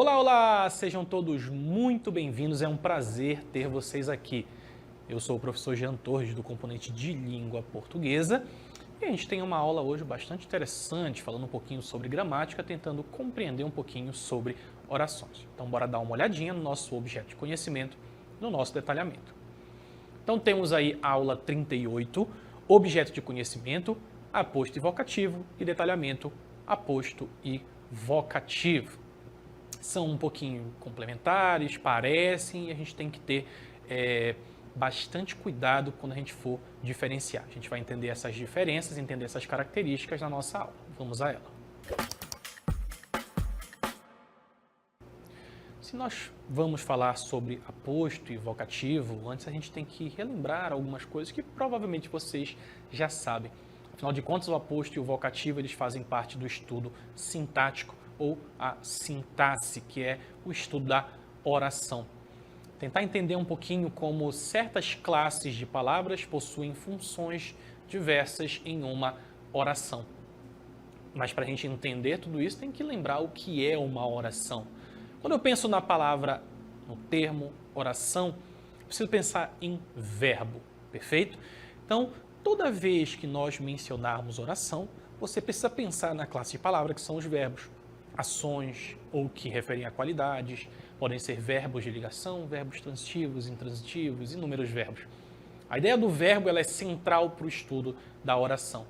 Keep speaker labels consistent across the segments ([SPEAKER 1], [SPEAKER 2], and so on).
[SPEAKER 1] Olá, olá! Sejam todos muito bem-vindos, é um prazer ter vocês aqui. Eu sou o professor Jean Torres, do componente de língua portuguesa, e a gente tem uma aula hoje bastante interessante, falando um pouquinho sobre gramática, tentando compreender um pouquinho sobre orações. Então, bora dar uma olhadinha no nosso objeto de conhecimento, no nosso detalhamento. Então, temos aí a aula 38, objeto de conhecimento, aposto e vocativo, e detalhamento, aposto e vocativo. São um pouquinho complementares, parecem, e a gente tem que ter bastante cuidado quando a gente for diferenciar. A gente vai entender essas diferenças, entender essas características na nossa aula. Vamos a ela. Se nós vamos falar sobre aposto e vocativo, antes a gente tem que relembrar algumas coisas que provavelmente vocês já sabem. Afinal de contas, o aposto e o vocativo eles fazem parte do estudo sintático ou a sintaxe, que é o estudo da oração. Tentar entender um pouquinho como certas classes de palavras possuem funções diversas em uma oração. Mas para a gente entender tudo isso, tem que lembrar o que é uma oração. Quando eu penso na palavra, no termo oração, eu preciso pensar em verbo, perfeito? Então, toda vez que nós mencionarmos oração, você precisa pensar na classe de palavra que são os verbos. Ações ou que referem a qualidades, podem ser verbos de ligação, verbos transitivos, intransitivos, inúmeros verbos. A ideia do verbo ela é central para o estudo da oração,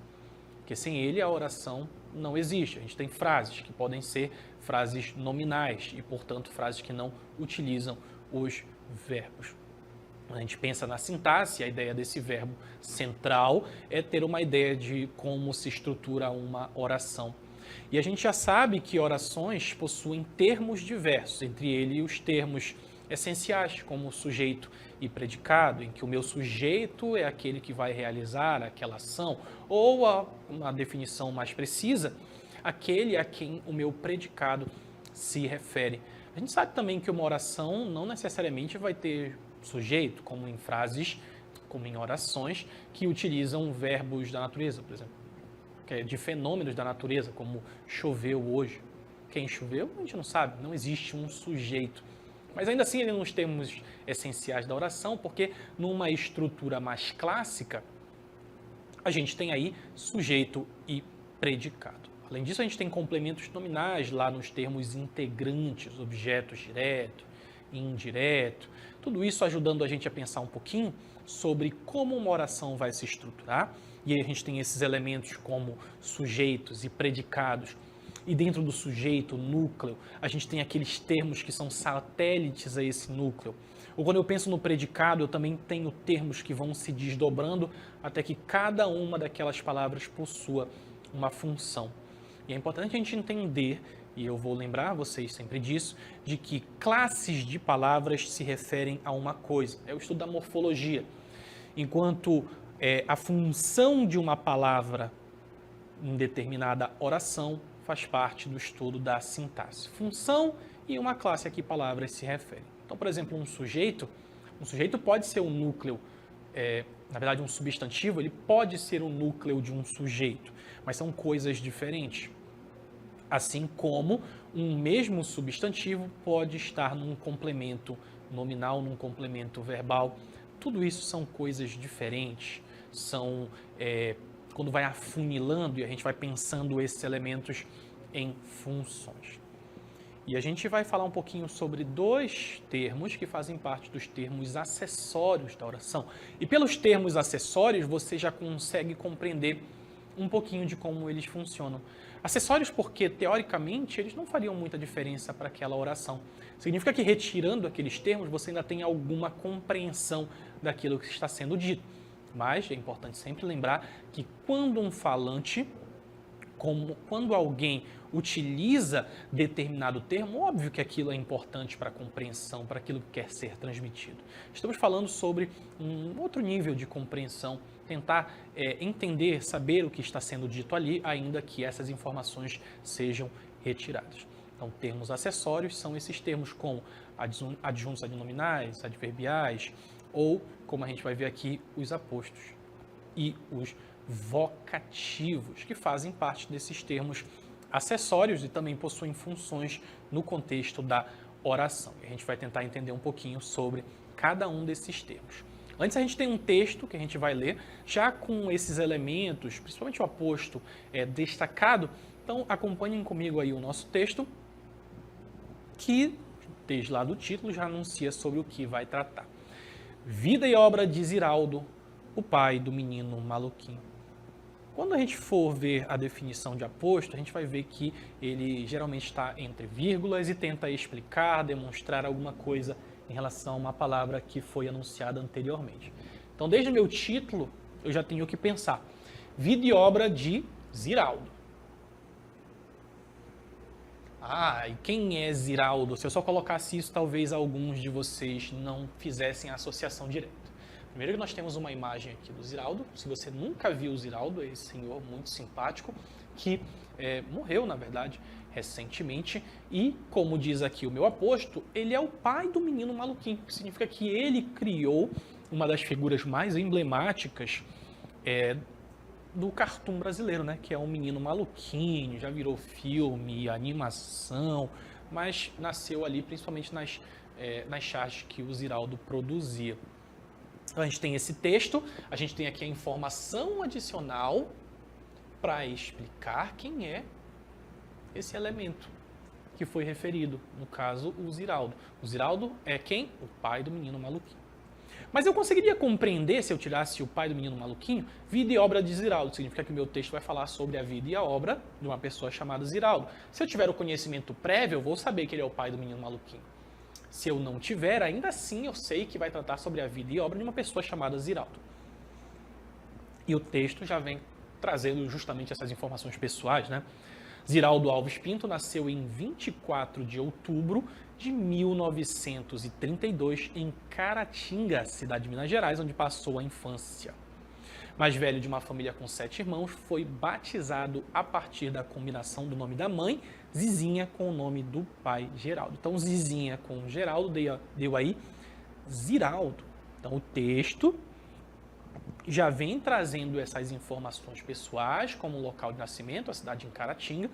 [SPEAKER 1] porque sem ele a oração não existe. A gente tem frases que podem ser frases nominais e, portanto, frases que não utilizam os verbos. Quando a gente pensa na sintaxe, a ideia desse verbo central é ter uma ideia de como se estrutura uma oração. E a gente já sabe que orações possuem termos diversos, entre eles os termos essenciais, como sujeito e predicado, em que o meu sujeito é aquele que vai realizar aquela ação, ou uma definição mais precisa, aquele a quem o meu predicado se refere. A gente sabe também que uma oração não necessariamente vai ter sujeito, como em frases, como em orações, que utilizam verbos da natureza, por exemplo. De fenômenos da natureza, como choveu hoje. Quem choveu, a gente não sabe, não existe um sujeito. Mas ainda assim, ele nos termos essenciais da oração, porque numa estrutura mais clássica, a gente tem aí sujeito e predicado. Além disso, a gente tem complementos nominais lá nos termos integrantes, objetos direto, indireto, tudo isso ajudando a gente a pensar um pouquinho sobre como uma oração vai se estruturar. E aí a gente tem esses elementos como sujeitos e predicados. E dentro do sujeito, núcleo, a gente tem aqueles termos que são satélites a esse núcleo. Ou quando eu penso no predicado, eu também tenho termos que vão se desdobrando até que cada uma daquelas palavras possua uma função. E é importante a gente entender, e eu vou lembrar vocês sempre disso, de que classes de palavras se referem a uma coisa. É o estudo da morfologia. Enquanto a função de uma palavra em determinada oração faz parte do estudo da sintaxe. Função e uma classe a que palavras se referem. Então, por exemplo, um sujeito pode ser um núcleo, na verdade um substantivo, ele pode ser o núcleo de um sujeito, mas são coisas diferentes. Assim como um mesmo substantivo pode estar num complemento nominal, num complemento verbal. Tudo isso são coisas diferentes. São quando vai afunilando e a gente vai pensando esses elementos em funções. E a gente vai falar um pouquinho sobre dois termos que fazem parte dos termos acessórios da oração. E pelos termos acessórios você já consegue compreender um pouquinho de como eles funcionam. Acessórios porque, teoricamente, eles não fariam muita diferença para aquela oração. Significa que retirando aqueles termos você ainda tem alguma compreensão daquilo que está sendo dito. Mas é importante sempre lembrar que quando um falante, quando alguém utiliza determinado termo, óbvio que aquilo é importante para a compreensão, para aquilo que quer ser transmitido. Estamos falando sobre um outro nível de compreensão, tentar entender, saber o que está sendo dito ali, ainda que essas informações sejam retiradas. Então, termos acessórios são esses termos como adjuntos adnominais, adverbiais, ou, como a gente vai ver aqui, os apostos e os vocativos, que fazem parte desses termos acessórios e também possuem funções no contexto da oração. E a gente vai tentar entender um pouquinho sobre cada um desses termos. Antes a gente tem um texto que a gente vai ler, já com esses elementos, principalmente o aposto destacado. Então acompanhem comigo aí o nosso texto, que desde lá do título já anuncia sobre o que vai tratar. Vida e obra de Ziraldo, o pai do menino maluquinho. Quando a gente for ver a definição de aposto, a gente vai ver que ele geralmente está entre vírgulas e tenta explicar, demonstrar alguma coisa em relação a uma palavra que foi anunciada anteriormente. Então, desde o meu título, eu já tenho que pensar. Vida e obra de Ziraldo. E quem é Ziraldo? Se eu só colocasse isso, talvez alguns de vocês não fizessem a associação direta. Primeiro que nós temos uma imagem aqui do Ziraldo. Se você nunca viu o Ziraldo, é esse senhor muito simpático, que morreu, na verdade, recentemente. E, como diz aqui o meu aposto, ele é o pai do menino maluquinho, que significa que ele criou uma das figuras mais emblemáticas do cartoon brasileiro, né? Que é um menino maluquinho, já virou filme, animação, mas nasceu ali principalmente nas charges que o Ziraldo produzia. Então, a gente tem esse texto, a gente tem aqui a informação adicional para explicar quem é esse elemento que foi referido, no caso, o Ziraldo. O Ziraldo é quem? O pai do menino maluquinho. Mas eu conseguiria compreender, se eu tirasse o pai do menino maluquinho, vida e obra de Ziraldo. Significa que o meu texto vai falar sobre a vida e a obra de uma pessoa chamada Ziraldo. Se eu tiver o conhecimento prévio, eu vou saber que ele é o pai do menino maluquinho. Se eu não tiver, ainda assim eu sei que vai tratar sobre a vida e obra de uma pessoa chamada Ziraldo. E o texto já vem trazendo justamente essas informações pessoais, né? Ziraldo Alves Pinto nasceu em 24 de outubro de 1932 em Caratinga, cidade de Minas Gerais, onde passou a infância. Mais velho de uma família com 7 irmãos, foi batizado a partir da combinação do nome da mãe, Zizinha, com o nome do pai, Geraldo. Então, Zizinha com Geraldo deu aí Ziraldo. Então, o texto já vem trazendo essas informações pessoais, como o local de nascimento, a cidade de Caratinga,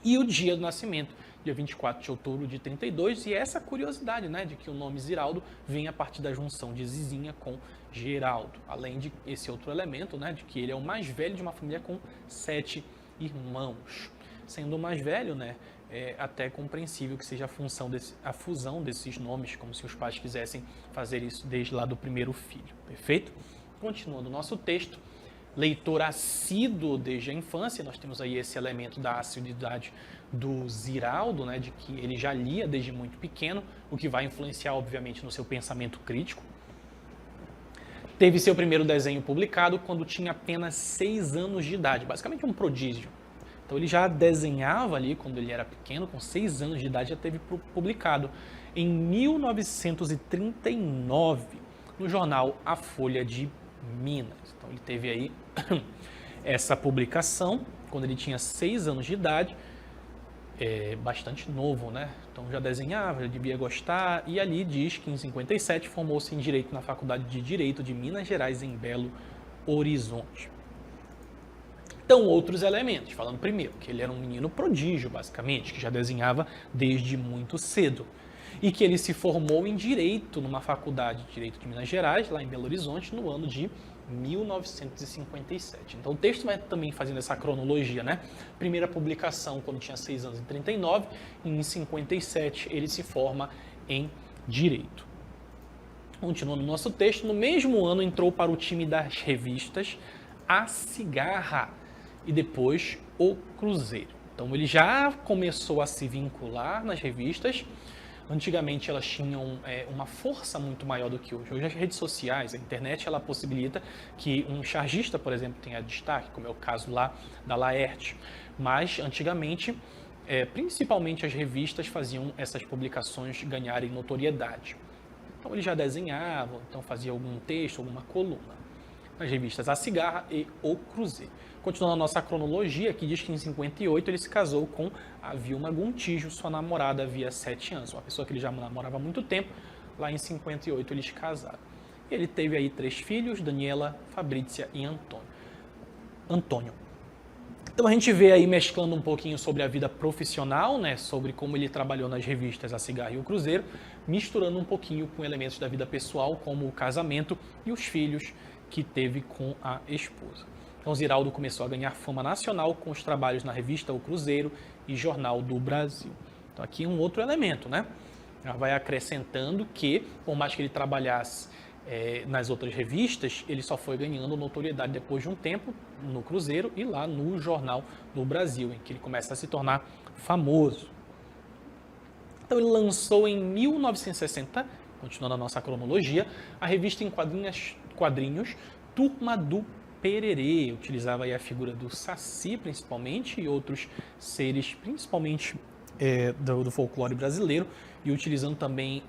[SPEAKER 1] e o dia do nascimento, dia 24 de outubro de 32, e essa curiosidade, né, de que o nome Ziraldo vem a partir da junção de Zizinha com Geraldo, além de esse outro elemento, né, de que ele é o mais velho de uma família com 7 irmãos. Sendo o mais velho, né, é até compreensível que seja a fusão desses nomes, como se os pais quisessem fazer isso desde lá do primeiro filho, perfeito? Continuando o nosso texto, leitor assíduo desde a infância, nós temos aí esse elemento da assiduidade do Ziraldo, né, de que ele já lia desde muito pequeno, o que vai influenciar, obviamente, no seu pensamento crítico. Teve seu primeiro desenho publicado quando tinha apenas 6 anos de idade, basicamente um prodígio. Então ele já desenhava ali quando ele era pequeno, com 6 anos de idade já teve publicado em 1939 no jornal A Folha de Minas. Então ele teve aí essa publicação quando ele tinha 6 anos de idade, bastante novo, né? Então já desenhava, já devia gostar, e ali diz que em 57 formou-se em Direito na Faculdade de Direito de Minas Gerais, em Belo Horizonte. Então, outros elementos, falando primeiro, que ele era um menino prodígio, basicamente, que já desenhava desde muito cedo, e que ele se formou em Direito numa faculdade de Direito de Minas Gerais, lá em Belo Horizonte, no ano de 1957. Então, o texto vai também fazendo essa cronologia, né? Primeira publicação quando tinha 6 anos, em 39, e em 57 ele se forma em Direito. Continuando o nosso texto, no mesmo ano entrou para o time das revistas A Cigarra e depois O Cruzeiro. Então ele já começou a se vincular nas revistas. Antigamente elas tinham uma força muito maior do que hoje. Hoje as redes sociais, a internet, ela possibilita que um chargista, por exemplo, tenha destaque, como é o caso lá da Laerte. Mas antigamente, principalmente as revistas faziam essas publicações ganharem notoriedade. Então ele já desenhava, então fazia algum texto, alguma coluna. Nas revistas A Cigarra e O Cruzeiro. Continuando a nossa cronologia, que diz que em 58 ele se casou com a Vilma Gontijo, sua namorada havia 7 anos. Uma pessoa que ele já namorava há muito tempo, lá em 58 eles casaram. E ele teve aí 3 filhos, Daniela, Fabrícia e Antônio. Então a gente vê aí mesclando um pouquinho sobre a vida profissional, né, sobre como ele trabalhou nas revistas A Cigarra e o Cruzeiro, misturando um pouquinho com elementos da vida pessoal, como o casamento e os filhos que teve com a esposa. Então Ziraldo começou a ganhar fama nacional com os trabalhos na revista O Cruzeiro e Jornal do Brasil. Então aqui um outro elemento, né? Ela vai acrescentando que, por mais que ele trabalhasse nas outras revistas, ele só foi ganhando notoriedade depois de um tempo no Cruzeiro e lá no Jornal do Brasil, em que ele começa a se tornar famoso. Então ele lançou em 1960, continuando a nossa cronologia, a revista em quadrinhos Turma do Pererê. Utilizava aí a figura do Saci, principalmente, e outros seres, principalmente do folclore brasileiro, e utilizando também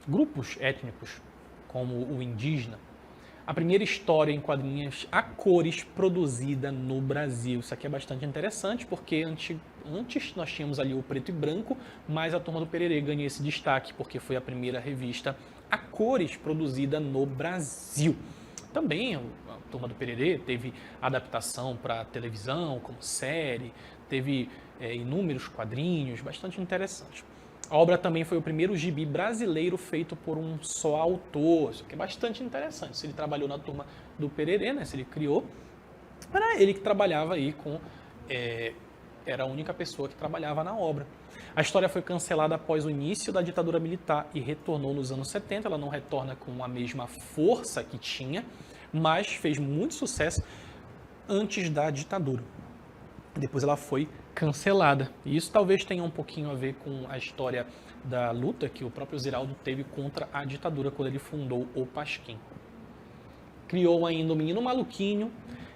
[SPEAKER 1] grupos étnicos, como o indígena. A primeira história em quadrinhos a cores produzida no Brasil. Isso aqui é bastante interessante, porque antes nós tínhamos ali o preto e branco, mas a Turma do Pererê ganhou esse destaque, porque foi a primeira revista a cores produzida no Brasil. Também a Turma do Pererê teve adaptação para televisão, como série, teve inúmeros quadrinhos, bastante interessante. A obra também foi o primeiro gibi brasileiro feito por um só autor, isso que é bastante interessante. Se ele trabalhou na Turma do Pererê, né, se ele criou, era ele que trabalhava aí com... era a única pessoa que trabalhava na obra. A história foi cancelada após o início da ditadura militar e retornou nos anos 70. Ela não retorna com a mesma força que tinha, mas fez muito sucesso antes da ditadura. Depois ela foi cancelada. E isso talvez tenha um pouquinho a ver com a história da luta que o próprio Ziraldo teve contra a ditadura quando ele fundou o Pasquim. Criou ainda o Menino Maluquinho,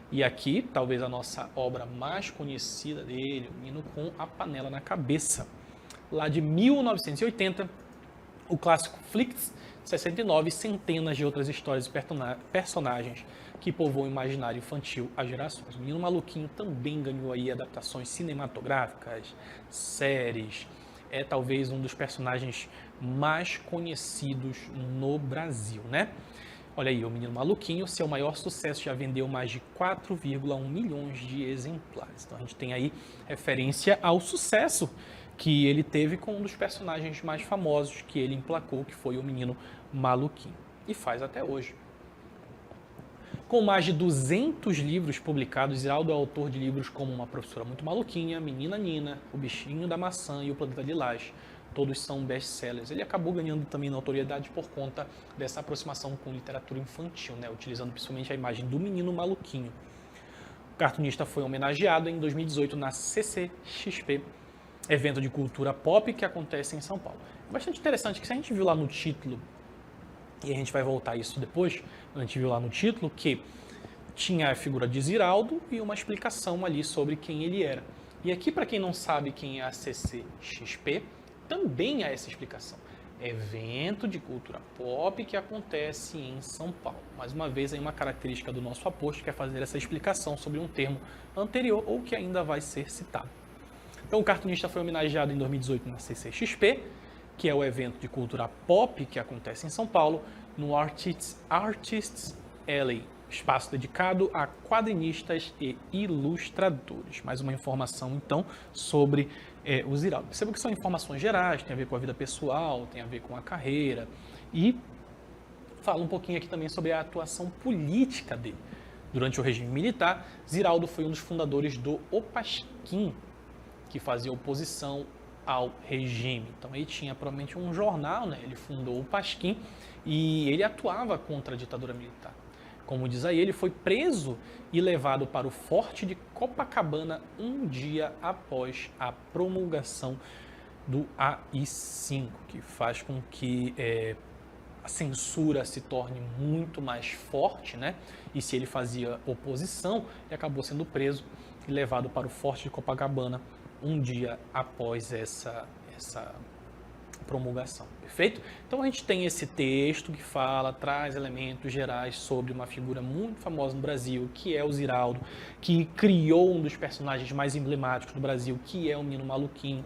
[SPEAKER 1] e aqui talvez a nossa obra mais conhecida dele, o Menino com a Panela na Cabeça. Lá de 1980, o clássico Flix, 69, centenas de outras histórias e personagens que povoam o imaginário infantil há gerações. O Menino Maluquinho também ganhou aí adaptações cinematográficas, séries. É talvez um dos personagens mais conhecidos no Brasil, né? Olha aí, o Menino Maluquinho, seu maior sucesso, já vendeu mais de 4,1 milhões de exemplares. Então a gente tem aí referência ao sucesso que ele teve com um dos personagens mais famosos que ele emplacou, que foi o Menino Maluquinho. E faz até hoje. Com mais de 200 livros publicados, Ziraldo é autor de livros como Uma Professora Muito Maluquinha, Menina Nina, O Bichinho da Maçã e O Planeta Lilás. Todos são best-sellers. Ele acabou ganhando também notoriedade por conta dessa aproximação com literatura infantil, né? Utilizando principalmente a imagem do Menino Maluquinho. O cartunista foi homenageado em 2018 na CCXP, evento de cultura pop que acontece em São Paulo. É bastante interessante que se a gente viu lá no título, e a gente vai voltar a isso depois, a gente viu lá no título que tinha a figura de Ziraldo e uma explicação ali sobre quem ele era. E aqui, para quem não sabe quem é a CCXP, também há essa explicação. Evento de cultura pop que acontece em São Paulo. Mais uma vez, aí uma característica do nosso aposto que é fazer essa explicação sobre um termo anterior ou que ainda vai ser citado. Então, o cartunista foi homenageado em 2018 na CCXP, que é o evento de cultura pop que acontece em São Paulo, no Artists Alley, espaço dedicado a quadrinistas e ilustradores. Mais uma informação, então, sobre o Ziraldo. Perceba que são informações gerais, tem a ver com a vida pessoal, tem a ver com a carreira, e fala um pouquinho aqui também sobre a atuação política dele. Durante o regime militar, Ziraldo foi um dos fundadores do O Pasquim, que fazia oposição ao regime. Então ele tinha provavelmente um jornal, né? Ele fundou o Pasquim e ele atuava contra a ditadura militar. Como diz aí, ele foi preso e levado para o Forte de Copacabana um dia após a promulgação do AI-5, que faz com que a censura se torne muito mais forte, né? E se ele fazia oposição, ele acabou sendo preso e levado para o Forte de Copacabana um dia após essa promulgação, perfeito? Então a gente tem esse texto que traz elementos gerais sobre uma figura muito famosa no Brasil, que é o Ziraldo, que criou um dos personagens mais emblemáticos do Brasil, que é o Menino Maluquinho.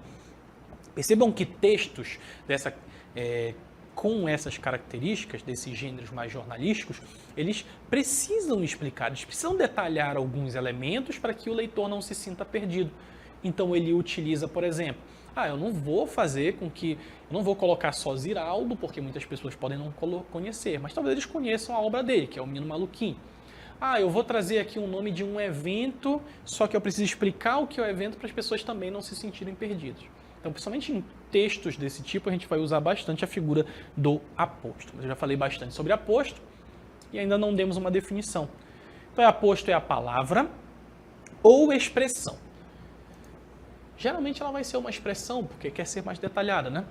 [SPEAKER 1] Percebam que textos dessa com essas características, desses gêneros mais jornalísticos, eles precisam explicar, eles precisam detalhar alguns elementos para que o leitor não se sinta perdido. Então ele utiliza, por exemplo, eu não vou fazer com que, eu não vou colocar só Ziraldo, porque muitas pessoas podem não conhecer, mas talvez eles conheçam a obra dele, que é o Menino Maluquinho. Eu vou trazer aqui o nome de um evento, só que eu preciso explicar o que é o evento para as pessoas também não se sentirem perdidas. Então, principalmente em textos desse tipo, a gente vai usar bastante a figura do apóstolo. Eu já falei bastante sobre apóstolo e ainda não demos uma definição. Então, apóstolo é a palavra ou expressão. Geralmente ela vai ser uma expressão, porque quer ser mais detalhada, né?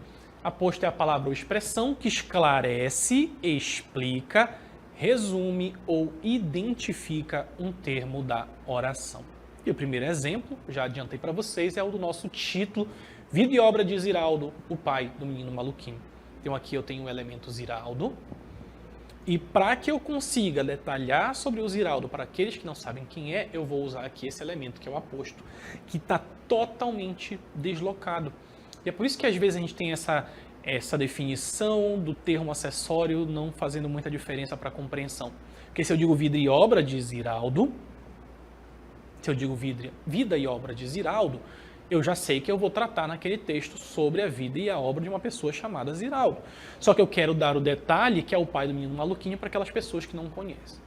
[SPEAKER 1] Apóstolo é a palavra ou expressão que esclarece, explica, resume ou identifica um termo da oração. E o primeiro exemplo, já adiantei para vocês, é o do nosso título, Vida e Obra de Ziraldo, o pai do Menino Maluquinho. Então aqui eu tenho o elemento Ziraldo, e para que eu consiga detalhar sobre o Ziraldo para aqueles que não sabem quem é, eu vou usar aqui esse elemento, que é o apóstolo, que está totalmente deslocado. E é por isso que às vezes a gente tem essa definição do termo acessório não fazendo muita diferença para a compreensão. Porque se eu digo vida e obra de Ziraldo, se eu digo vida e obra de Ziraldo, eu já sei que eu vou tratar naquele texto sobre a vida e a obra de uma pessoa chamada Ziraldo. Só que eu quero dar o detalhe que é o pai do Menino Maluquinho para aquelas pessoas que não conhecem.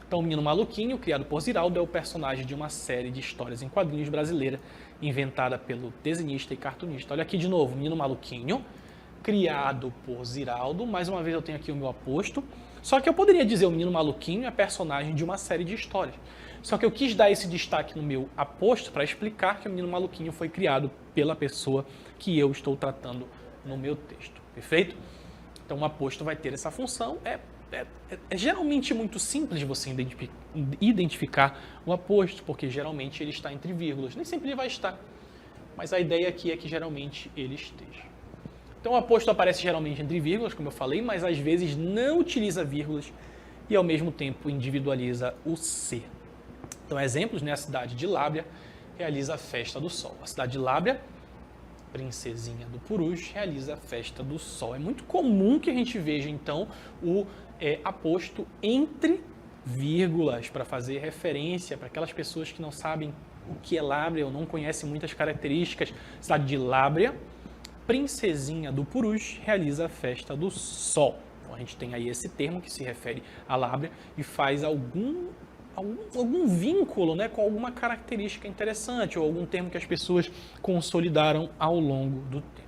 [SPEAKER 1] Então, o Menino Maluquinho, criado por Ziraldo, é o personagem de uma série de histórias em quadrinhos brasileira, inventada pelo desenhista e cartunista. Olha aqui de novo, Menino Maluquinho, criado por Ziraldo. Mais uma vez eu tenho aqui o meu apóstolo. Só que eu poderia dizer o Menino Maluquinho é personagem de uma série de histórias. Só que eu quis dar esse destaque no meu apóstolo para explicar que o Menino Maluquinho foi criado pela pessoa que eu estou tratando no meu texto. Perfeito? Então o apóstolo vai ter essa função. É geralmente muito simples de você identificar o apóstolo, porque geralmente ele está entre vírgulas. Nem sempre ele vai estar, mas a ideia aqui é que geralmente ele esteja. Então o apóstolo aparece geralmente entre vírgulas, como eu falei, mas às vezes não utiliza vírgulas e ao mesmo tempo individualiza o ser. Então, exemplos, né? A cidade de Lábrea realiza a festa do sol. A cidade de Lábrea, princesinha do Purus, realiza a festa do sol. É muito comum que a gente veja, então, o apóstolo entre vírgulas para fazer referência para aquelas pessoas que não sabem o que é Lábrea ou não conhecem muitas características. Cidade de Lábrea, princesinha do Purus, realiza a festa do sol. Então, a gente tem aí esse termo que se refere a Lábrea e faz algum vínculo, né, com alguma característica interessante ou algum termo que as pessoas consolidaram ao longo do tempo.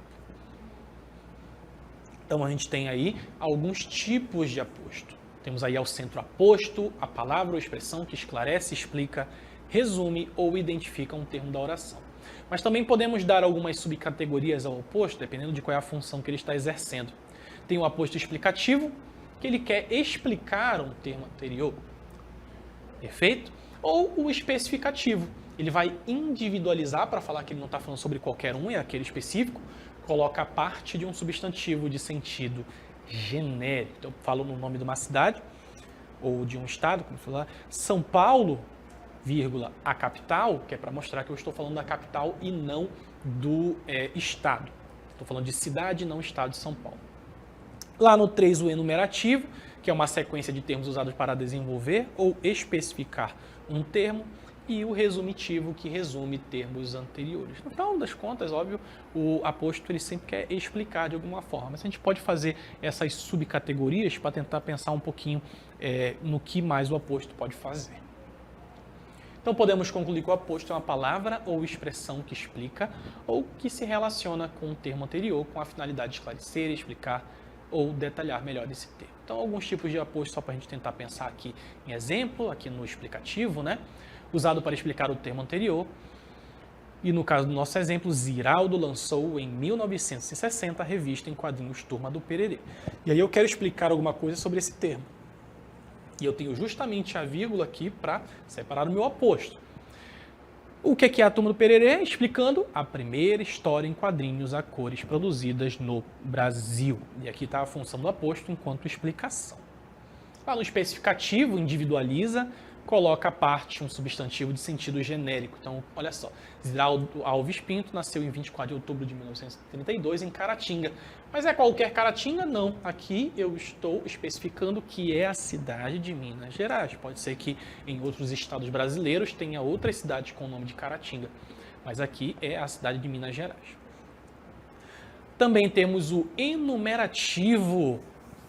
[SPEAKER 1] Então a gente tem aí alguns tipos de apóstolo. Temos aí ao centro apóstolo, a palavra ou expressão que esclarece, explica, resume ou identifica um termo da oração. Mas também podemos dar algumas subcategorias ao apóstolo, dependendo de qual é a função que ele está exercendo. Tem o apóstolo explicativo, que ele quer explicar um termo anterior. Perfeito? Ou o especificativo. Ele vai individualizar para falar que ele não está falando sobre qualquer um, é aquele específico, coloca a parte de um substantivo de sentido genérico. Então, eu falo no nome de uma cidade ou de um estado, como falar, São Paulo, vírgula, a capital, que é para mostrar que eu estou falando da capital e não do estado. Estou falando de cidade e não estado de São Paulo. Lá no 3, o enumerativo, que é uma sequência de termos usados para desenvolver ou especificar um termo, e o resumitivo, que resume termos anteriores. No final das contas, óbvio, o apóstolo ele sempre quer explicar de alguma forma, mas a gente pode fazer essas subcategorias para tentar pensar um pouquinho no que mais o apóstolo pode fazer. Então podemos concluir que o apóstolo é uma palavra ou expressão que explica ou que se relaciona com o termo anterior com a finalidade de esclarecer, explicar ou detalhar melhor esse termo. Então, alguns tipos de apóstolo, só para a gente tentar pensar aqui em exemplo, aqui no explicativo, né? Usado para explicar o termo anterior. E no caso do nosso exemplo, Ziraldo lançou em 1960 a revista em quadrinhos Turma do Pererê. E aí eu quero explicar alguma coisa sobre esse termo. E eu tenho justamente a vírgula aqui para separar o meu apóstolo. O que é a Turma do Pererê? Explicando a primeira história em quadrinhos a cores produzidas no Brasil. E aqui está a função do apóstolo enquanto explicação. Lá no especificativo, individualiza coloca à parte um substantivo de sentido genérico. Então, olha só, Ziraldo Alves Pinto nasceu em 24 de outubro de 1932 em Caratinga. Mas é qualquer Caratinga? Não. Aqui eu estou especificando que é a cidade de Minas Gerais. Pode ser que em outros estados brasileiros tenha outras cidades com o nome de Caratinga. Mas aqui é a cidade de Minas Gerais. Também temos o enumerativo,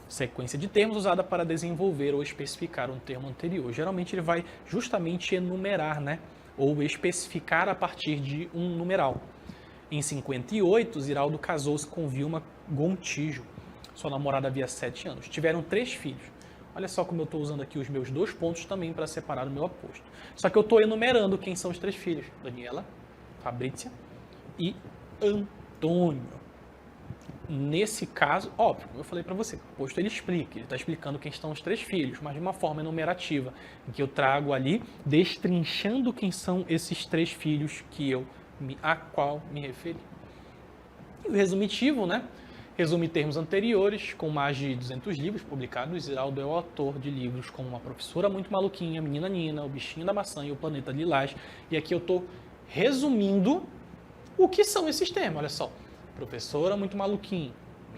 [SPEAKER 1] sequência de termos usada para desenvolver ou especificar um termo anterior. Geralmente ele vai justamente enumerar, né? Ou especificar a partir de um numeral. Em 58, Ziraldo casou-se com Vilma Gontijo. Sua namorada havia 7 anos. Tiveram 3 filhos. Olha só como eu estou usando aqui os meus 2 pontos também para separar o meu aposto. Só que eu estou enumerando quem são os 3 filhos. Daniela, Fabrícia e Antônio. Nesse caso, óbvio, como eu falei para você, o aposto ele explica, ele está explicando quem estão os 3 filhos, mas de uma forma enumerativa, em que eu trago ali, destrinchando quem são esses 3 filhos a qual me referi. E o resumitivo, né? Resume termos anteriores, com mais de 200 livros publicados. Ziraldo é o autor de livros como Uma Professora Muito Maluquinha, Menina Nina, O Bichinho da Maçã e O Planeta Lilás. E aqui eu estou resumindo o que são esses termos, olha só. Professora Muito Maluquinha,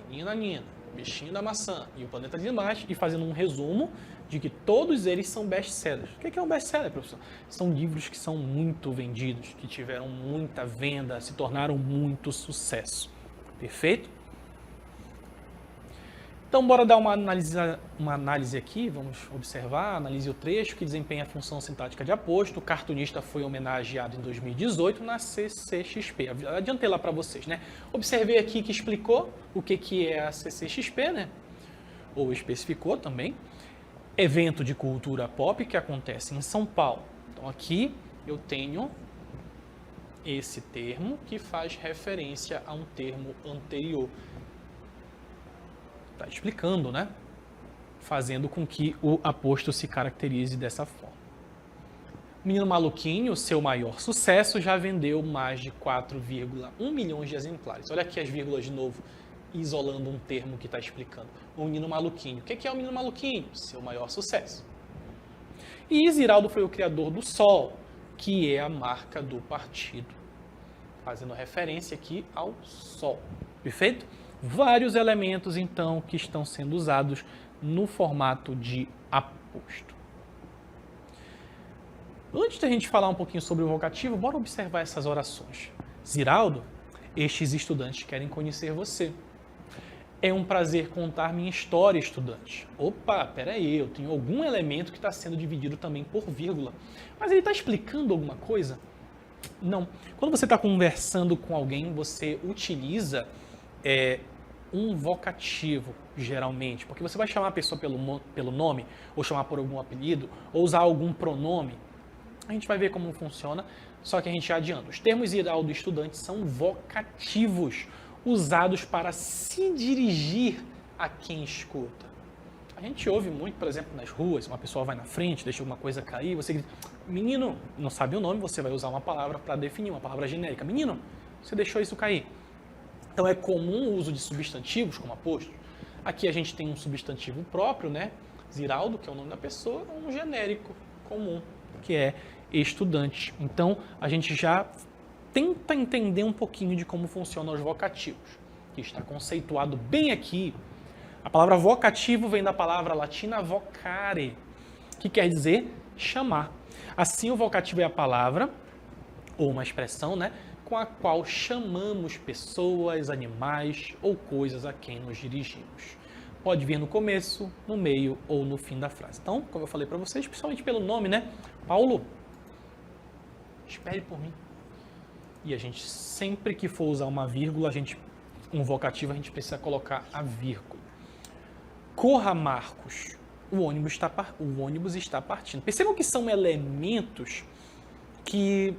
[SPEAKER 1] Menina Nina, Bichinho da Maçã e O Planeta Lilás, e fazendo um resumo de que todos eles são best-sellers. O que é um best-seller, professor? São livros que são muito vendidos, que tiveram muita venda, se tornaram muito sucesso. Perfeito? Então, bora dar uma análise aqui, vamos observar, analise o trecho que desempenha a função sintática de aposto. O cartunista foi homenageado em 2018 na CCXP. Adiantei lá para vocês, né? Observei aqui que explicou o que é a CCXP, né? Ou especificou também. Evento de cultura pop que acontece em São Paulo. Então, aqui eu tenho esse termo que faz referência a um termo anterior. Está explicando, né? Fazendo com que o aposto se caracterize dessa forma. Menino Maluquinho, seu maior sucesso, já vendeu mais de 4,1 milhões de exemplares. Olha aqui as vírgulas de novo, isolando um termo que está explicando. O Menino Maluquinho. O que é o Menino Maluquinho? Seu maior sucesso. E Ziraldo foi o criador do Sol, que é a marca do partido. Fazendo referência aqui ao Sol. Perfeito? Vários elementos, então, que estão sendo usados no formato de aposto. Antes da gente falar um pouquinho sobre o vocativo, bora observar essas orações. Ziraldo, estes estudantes querem conhecer você. É um prazer contar minha história, estudante. Opa, peraí, eu tenho algum elemento que está sendo dividido também por vírgula. Mas ele está explicando alguma coisa? Não. Quando você está conversando com alguém, você utiliza um vocativo, geralmente, porque você vai chamar a pessoa pelo nome, ou chamar por algum apelido, ou usar algum pronome. A gente vai ver como funciona, só que a gente já adianta. Os termos Ziraldo estudante são vocativos, usados para se dirigir a quem escuta. A gente ouve muito, por exemplo, nas ruas, uma pessoa vai na frente, deixa alguma coisa cair, você grita, menino, não sabe o nome, você vai usar uma palavra para definir, uma palavra genérica. Menino, você deixou isso cair. Então, é comum o uso de substantivos como aposto. Aqui a gente tem um substantivo próprio, né? Ziraldo, que é o nome da pessoa, um genérico comum, que é estudante. Então, a gente já tenta entender um pouquinho de como funcionam os vocativos, que está conceituado bem aqui. A palavra vocativo vem da palavra latina vocare, que quer dizer chamar. Assim, o vocativo é a palavra, ou uma expressão, né? Com a qual chamamos pessoas, animais ou coisas a quem nos dirigimos. Pode vir no começo, no meio ou no fim da frase. Então, como eu falei para vocês, principalmente pelo nome, né? Paulo, espere por mim. E a gente, sempre que for usar uma vírgula, um vocativo, a gente precisa colocar a vírgula. Corra, Marcos. O ônibus está partindo. Percebam que são elementos que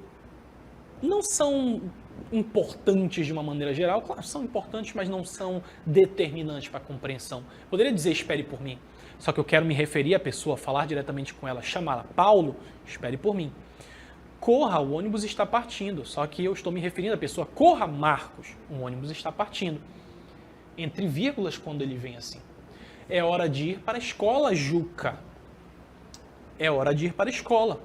[SPEAKER 1] não são importantes de uma maneira geral, claro, são importantes, mas não são determinantes para a compreensão. Poderia dizer espere por mim, só que eu quero me referir à pessoa, falar diretamente com ela, chamá-la. Paulo, espere por mim. Corra, o ônibus está partindo, só que eu estou me referindo à pessoa. Corra, Marcos, o ônibus está partindo. Entre vírgulas, quando ele vem assim. É hora de ir para a escola, Juca. é hora de ir para a escola.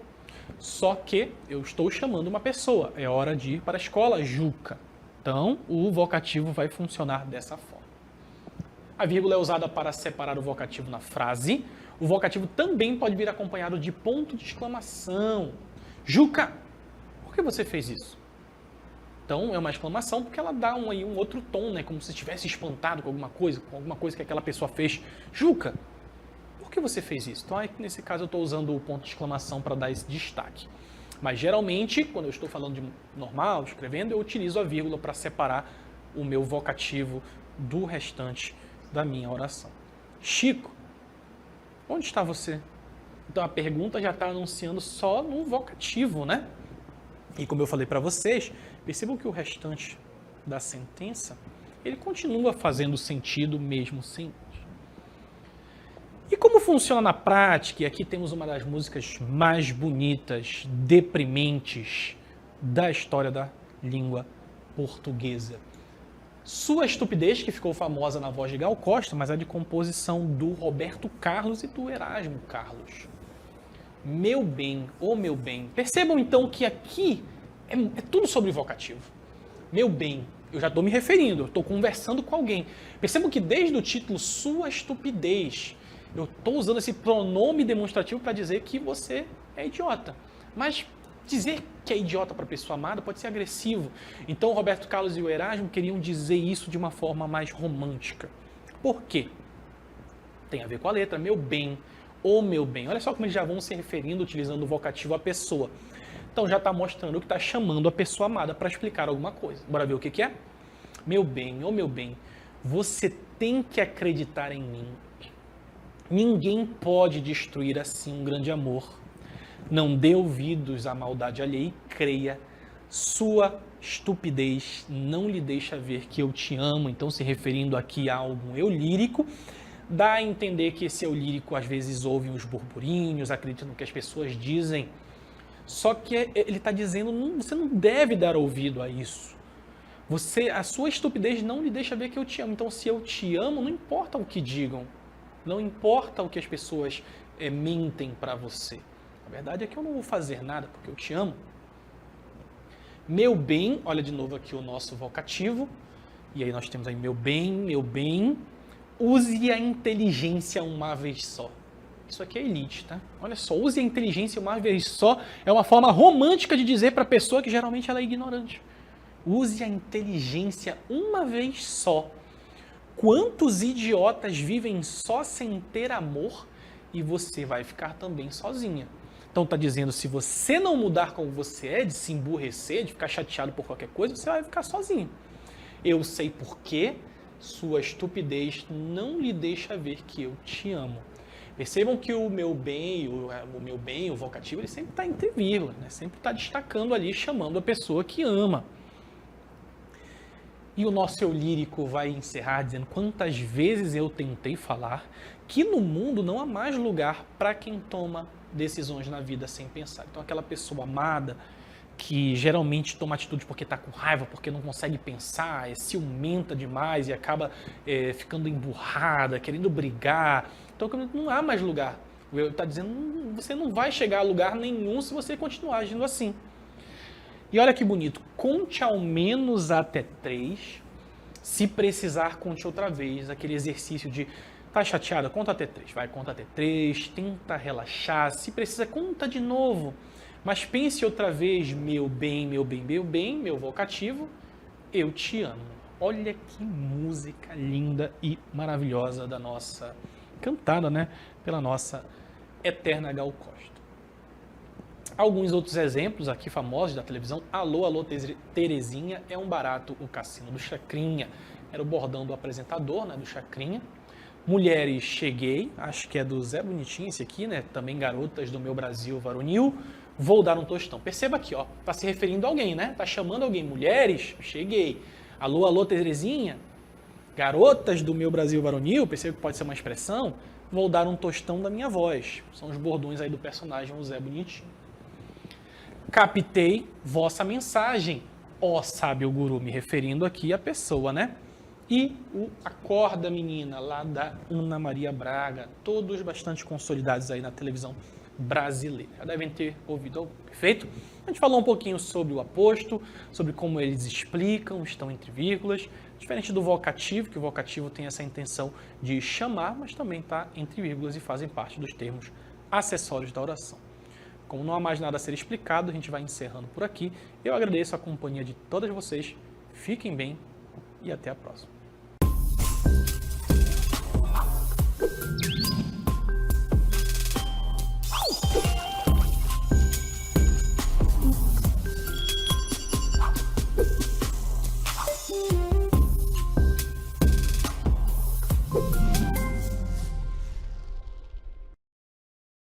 [SPEAKER 1] Só que eu estou chamando uma pessoa, é hora de ir para a escola, Juca. Então, o vocativo vai funcionar dessa forma. A vírgula é usada para separar o vocativo na frase. O vocativo também pode vir acompanhado de ponto de exclamação. Juca, por que você fez isso? Então, é uma exclamação porque ela dá um outro tom, né? Como se estivesse espantado com alguma coisa que aquela pessoa fez. Juca, por que você fez isso? Então, aí, nesse caso, eu estou usando o ponto de exclamação para dar esse destaque. Mas, geralmente, quando eu estou falando de normal, escrevendo, eu utilizo a vírgula para separar o meu vocativo do restante da minha oração. Chico, onde está você? Então, a pergunta já está anunciando só no vocativo, né? E como eu falei para vocês, percebam que o restante da sentença, ele continua fazendo sentido mesmo sem. E como funciona na prática? E aqui temos uma das músicas mais bonitas, deprimentes da história da língua portuguesa. Sua Estupidez, que ficou famosa na voz de Gal Costa, mas é de composição do Roberto Carlos e do Erasmo Carlos. Meu bem, ô meu bem. Percebam então que aqui é tudo sobre vocativo. Meu bem, eu já estou me referindo, eu estou conversando com alguém. Percebam que desde o título Sua Estupidez, eu estou usando esse pronome demonstrativo para dizer que você é idiota. Mas dizer que é idiota para a pessoa amada pode ser agressivo. Então o Roberto Carlos e o Erasmo queriam dizer isso de uma forma mais romântica. Por quê? Tem a ver com a letra, meu bem, ô meu bem. Olha só como eles já vão se referindo, utilizando o vocativo à pessoa. Então já está mostrando que está chamando a pessoa amada para explicar alguma coisa. Bora ver o que é? Meu bem, ô meu bem, você tem que acreditar em mim. Ninguém pode destruir assim um grande amor. Não dê ouvidos à maldade alheia e creia. Sua estupidez não lhe deixa ver que eu te amo. Então, se referindo aqui a algum eu lírico, dá a entender que esse eu lírico às vezes ouve os burburinhos, acredita no que as pessoas dizem. Só que ele está dizendo, você não deve dar ouvido a isso. A sua estupidez não lhe deixa ver que eu te amo. Então, se eu te amo, não importa o que digam. Não importa o que as pessoas mentem para você. A verdade é que eu não vou fazer nada porque eu te amo. Meu bem, olha de novo aqui o nosso vocativo. E aí nós temos aí meu bem. Use a inteligência uma vez só. Isso aqui é elite, tá? Olha só, use a inteligência uma vez só. É uma forma romântica de dizer para a pessoa que geralmente ela é ignorante. Use a inteligência uma vez só. Quantos idiotas vivem só sem ter amor e você vai ficar também sozinha? Então está dizendo, se você não mudar como você é, de se emburrecer, de ficar chateado por qualquer coisa, você vai ficar sozinho. Eu sei por quê, sua estupidez não lhe deixa ver que eu te amo. Percebam que o meu bem, o vocativo, ele sempre está entre vírgulas, né? Sempre está destacando ali, chamando a pessoa que ama. E o nosso eu lírico vai encerrar dizendo, quantas vezes eu tentei falar que no mundo não há mais lugar para quem toma decisões na vida sem pensar. Então aquela pessoa amada que geralmente toma atitude porque está com raiva, porque não consegue pensar, é ciumenta demais e acaba ficando emburrada, querendo brigar. Então não há mais lugar. Ele está dizendo, você não vai chegar a lugar nenhum se você continuar agindo assim. E olha que bonito, conte ao menos até 3, se precisar conte outra vez, aquele exercício de, tá chateada, conta até 3, vai, conta até 3, tenta relaxar, se precisa, conta de novo, mas pense outra vez, meu bem, meu vocativo, eu te amo. Olha que música linda e maravilhosa da nossa, cantada, né, pela nossa eterna Gal Costa. Alguns outros exemplos aqui famosos da televisão. Alô, alô, Terezinha, é um barato o cassino do Chacrinha. Era o bordão do apresentador, né, do Chacrinha. Mulheres, cheguei, acho que é do Zé Bonitinho esse aqui, né? Também garotas do meu Brasil varonil. Vou dar um tostão. Perceba aqui, ó, tá se referindo a alguém, né? Tá chamando alguém. Mulheres, cheguei. Alô, alô, Terezinha, garotas do meu Brasil varonil. Perceba que pode ser uma expressão. Vou dar um tostão da minha voz. São os bordões aí do personagem, o Zé Bonitinho. Captei vossa mensagem, ó sábio guru, me referindo aqui à pessoa, né? E o Acorda Menina, lá da Ana Maria Braga, todos bastante consolidados aí na televisão brasileira. Já devem ter ouvido algum, perfeito? A gente falou um pouquinho sobre o aposto, sobre como eles explicam, estão entre vírgulas, diferente do vocativo, que o vocativo tem essa intenção de chamar, mas também está entre vírgulas e fazem parte dos termos acessórios da oração. Como não há mais nada a ser explicado, a gente vai encerrando por aqui. Eu agradeço a companhia de todas vocês, fiquem bem e até a próxima.